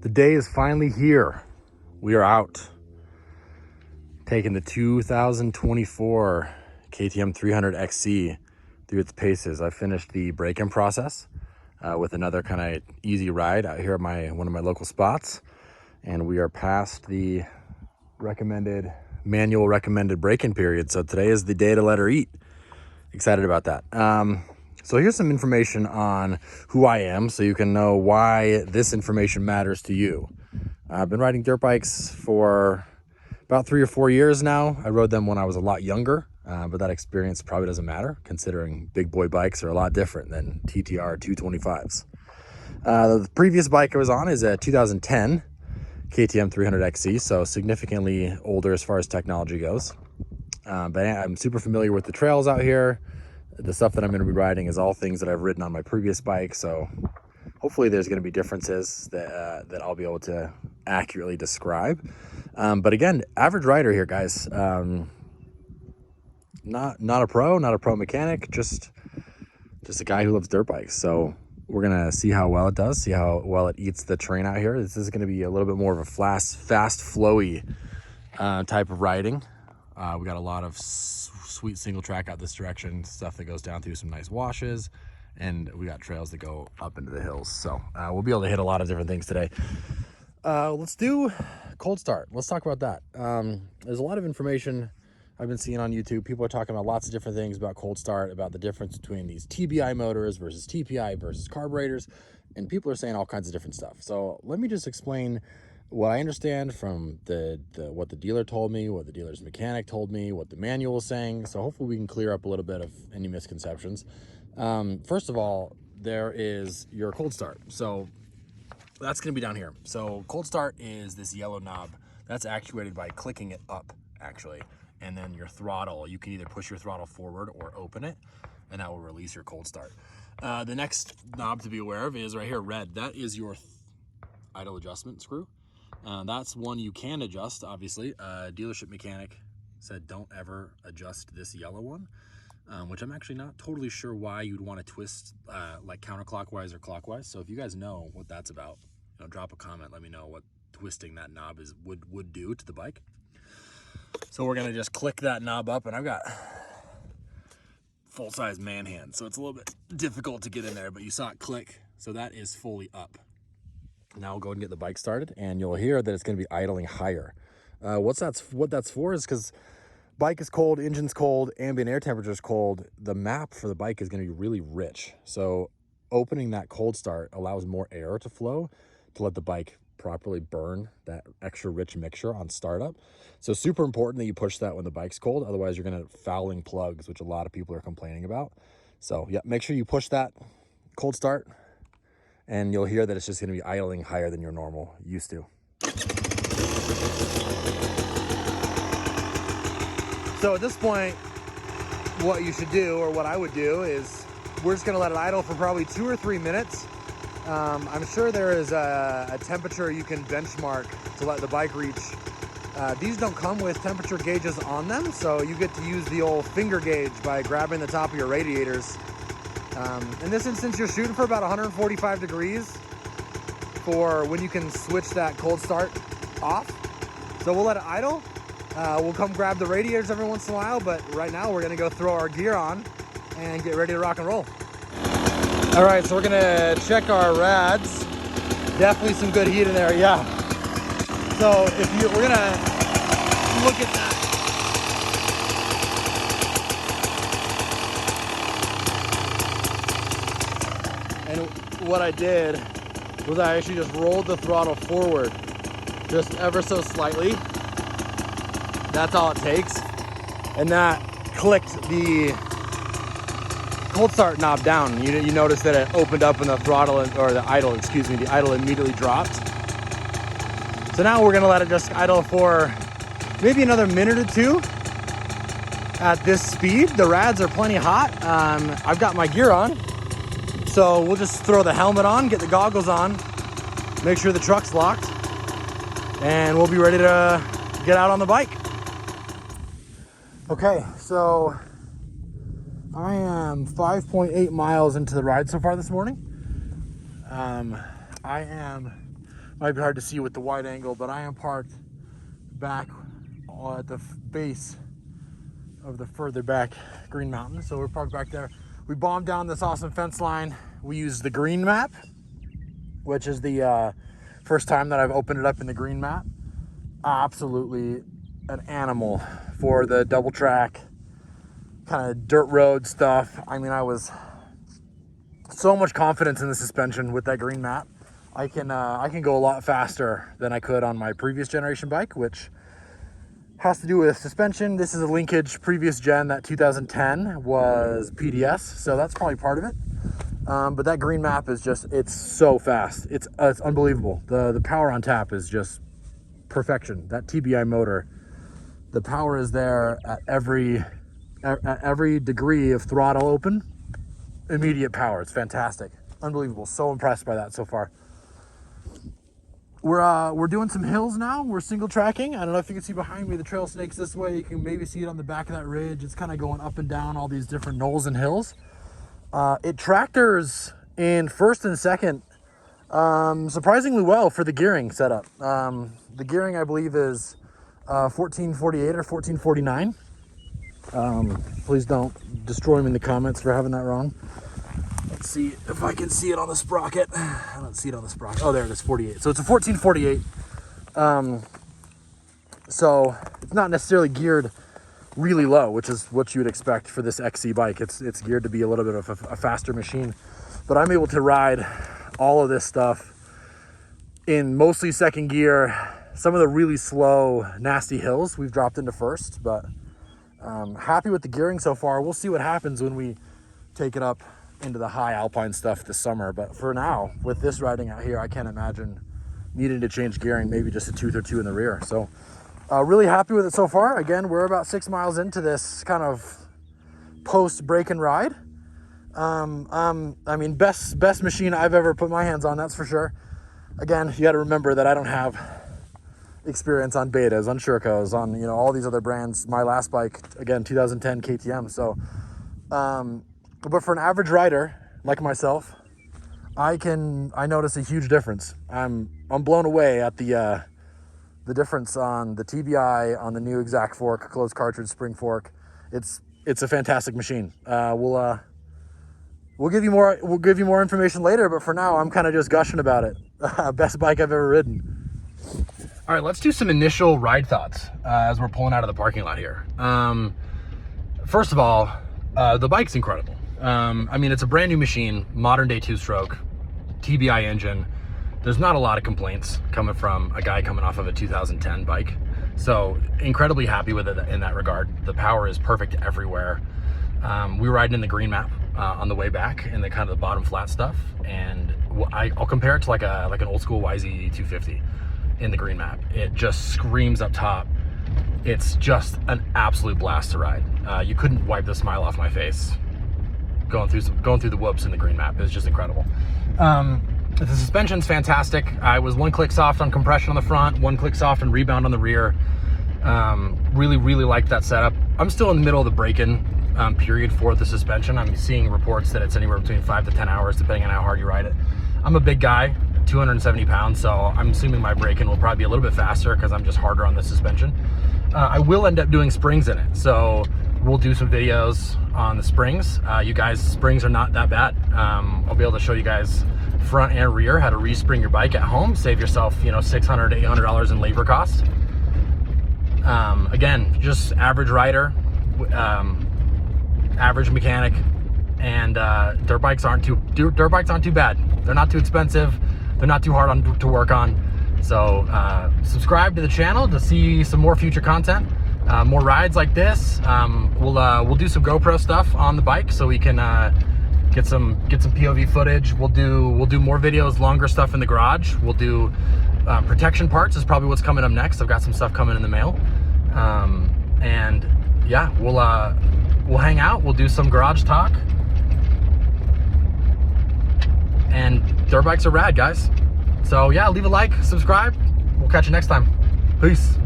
The day is finally here. We are out. Taking the 2024 KTM 300xC through its paces. I finished the break-in process with another kind of easy ride out here at one of my local spots. And we are past the manual recommended break-in period. So today is the day to let her eat. Excited about that. So here's some information on who I am so you can know why this information matters to you. I've been riding dirt bikes for about 3 or 4 years now. I rode them when I was a lot younger, but that experience probably doesn't matter considering big boy bikes are a lot different than TTR 225s. The previous bike I was on is a 2010 KTM 300xC, so significantly older as far as technology goes. But I'm super familiar with the trails out here. The stuff that I'm going to be riding is all things that I've ridden on my previous bike, so hopefully there's going to be differences that I'll be able to accurately describe. But again, average rider here, guys. Not a pro mechanic, just a guy who loves dirt bikes. So we're going to see how well it does, see how well it eats the terrain out here. This is going to be a little bit more of a fast, flowy type of riding. We got a lot of sweet single track out this direction, stuff that goes down through some nice washes, and we got trails that go up into the hills. So we'll be able to hit a lot of different things today. Let's do cold start. Let's talk about that. There's a lot of information I've been seeing on YouTube. People are talking about lots of different things about cold start, about the difference between these TBI motors versus TPI versus carburetors, and people are saying all kinds of different stuff. So let me just explain what I understand from what the dealer told me, what the dealer's mechanic told me, what the manual is saying. So hopefully we can clear up a little bit of any misconceptions. First of all, there is your cold start. So that's going to be down here. So cold start is this yellow knob that's actuated by clicking it up, actually. And then your throttle, you can either push your throttle forward or open it, and that will release your cold start. The next knob to be aware of is right here, red. That is your idle adjustment screw. That's one you can adjust, obviously. Dealership mechanic said don't ever adjust this yellow one, which I'm actually not totally sure why you'd want to twist like counterclockwise or clockwise. So if you guys know what that's about, drop a comment, let me know what twisting that knob would do to the bike. So we're gonna just click that knob up, and I've got full-size man hand, so it's a little bit difficult to get in there, but you saw it click, so that is fully up. Now we'll go and get the bike started, and you'll hear that it's going to be idling higher. What that's for is because bike is cold, engine's cold, ambient air temperature is cold. The map for the bike is going to be really rich. So opening that cold start allows more air to flow to let the bike properly burn that extra rich mixture on startup. So super important that you push that when the bike's cold. Otherwise, you're going to fouling plugs, which a lot of people are complaining about. So yeah, make sure you push that cold start, and you'll hear that it's just going to be idling higher than you're normal used to. So at this point, what you should do, or what I would do, is we're just going to let it idle for probably 2 or 3 minutes. I'm sure there is a temperature you can benchmark to let the bike reach. These don't come with temperature gauges on them, so you get to use the old finger gauge by grabbing the top of your radiators. In this instance, you're shooting for about 145 degrees for when you can switch that cold start off. So we'll let it idle. We'll come grab the radiators every once in a while, but right now we're gonna go throw our gear on and get ready to rock and roll. All right, so we're gonna check our rads. Definitely some good heat in there, yeah. So we're gonna look at that. And what I did was I actually just rolled the throttle forward just ever so slightly. That's all it takes. And that clicked the cold start knob down. You notice that it opened up and the idle immediately dropped. So now we're gonna let it just idle for maybe another minute or two at this speed. The rads are plenty hot. I've got my gear on. So we'll just throw the helmet on, get the goggles on, make sure the truck's locked, and we'll be ready to get out on the bike. Okay, so I am 5.8 miles into the ride so far this morning. I am Might be hard to see with the wide angle, but I am parked back at the base of the further back Green Mountain. So we're parked back there. We bombed down this awesome fence line. We used the green map, which is the first time that I've opened it up in the green map. Absolutely an animal for the double track kind of dirt road stuff. I mean, I was so much confidence in the suspension with that green map. I can go a lot faster than I could on my previous generation bike, which has to do with suspension. This is a linkage. Previous gen, that 2010 was PDS, so that's probably part of it. But that green map is just, it's so fast. It's unbelievable. The power on tap is just perfection. That TBI motor, the power is there at every degree of throttle open. Immediate power. It's fantastic. Unbelievable. So impressed by that so far. We're doing some hills now. We're single tracking. I don't know if you can see behind me, the trail snakes this way. You can maybe see it on the back of that ridge. It's kind of going up and down all these different knolls and hills. It tractors in first and second surprisingly well for the gearing setup. The gearing, I believe, is 1448 or 1449. Please don't destroy me in the comments for having that wrong. Let's see if I can see it on the sprocket. I don't see it on the sprocket. Oh, there it is, 48. So it's a 1448. So it's not necessarily geared really low, which is what you would expect for this XC bike. It's geared to be a little bit of a faster machine. But I'm able to ride all of this stuff in mostly second gear. Some of the really slow, nasty hills we've dropped into first, but happy with the gearing so far. We'll see what happens when we take it up into the high alpine stuff this summer. But for now, with this riding out here, I can't imagine needing to change gearing, maybe just a tooth or two in the rear. So really happy with it so far. Again, we're about 6 miles into this kind of post break and ride. I mean, best machine I've ever put my hands on, that's for sure. Again, you got to remember that I don't have experience on betas, on Shurkos, on, you know, all these other brands. My last bike, again, 2010 KTM. So but for an average rider like myself, I notice a huge difference. I'm blown away at the difference on the TBI, on the new exact fork, closed cartridge spring fork. It's a fantastic machine. We'll give you more information later, but for now I'm kind of just gushing about it. Best bike I've ever ridden. All right, let's do some initial ride thoughts as we're pulling out of the parking lot here. First of all, the bike's incredible. I mean, it's a brand new machine, modern day 2-stroke, TBI engine. There's not a lot of complaints coming from a guy coming off of a 2010 bike. So incredibly happy with it in that regard. The power is perfect everywhere. We were riding in the green map on the way back in the kind of the bottom flat stuff. And I'll compare it to like an old school YZ 250 in the green map. It just screams up top. It's just an absolute blast to ride. You couldn't wipe the smile off my face going through the whoops in the green map. It's just incredible. The suspension's fantastic. I was 1 click soft on compression on the front, 1 click soft on rebound on the rear. Really liked that setup. I'm still in the middle of the break-in period for the suspension. I'm seeing reports that it's anywhere between 5 to 10 hours depending on how hard you ride it. I'm a big guy, 270 pounds, so I'm assuming my break-in will probably be a little bit faster because I'm just harder on the suspension. I will end up doing springs in it, so we'll do some videos on the springs. You guys, springs are not that bad. I'll be able to show you guys front and rear how to respring your bike at home, save yourself, you know, $600 to $800 in labor costs. Again, just average rider, average mechanic, and dirt bikes aren't too bad. They're not too expensive. They're not too hard to work on. So subscribe to the channel to see some more future content, more rides like this. We'll do some GoPro stuff on the bike so we can get some POV footage. We'll do more videos, longer stuff in the garage. We'll do protection parts is probably what's coming up next. I've got some stuff coming in the mail, and yeah, we'll hang out. We'll do some garage talk, and dirt bikes are rad, guys. So yeah, leave a like, subscribe. We'll catch you next time. Peace.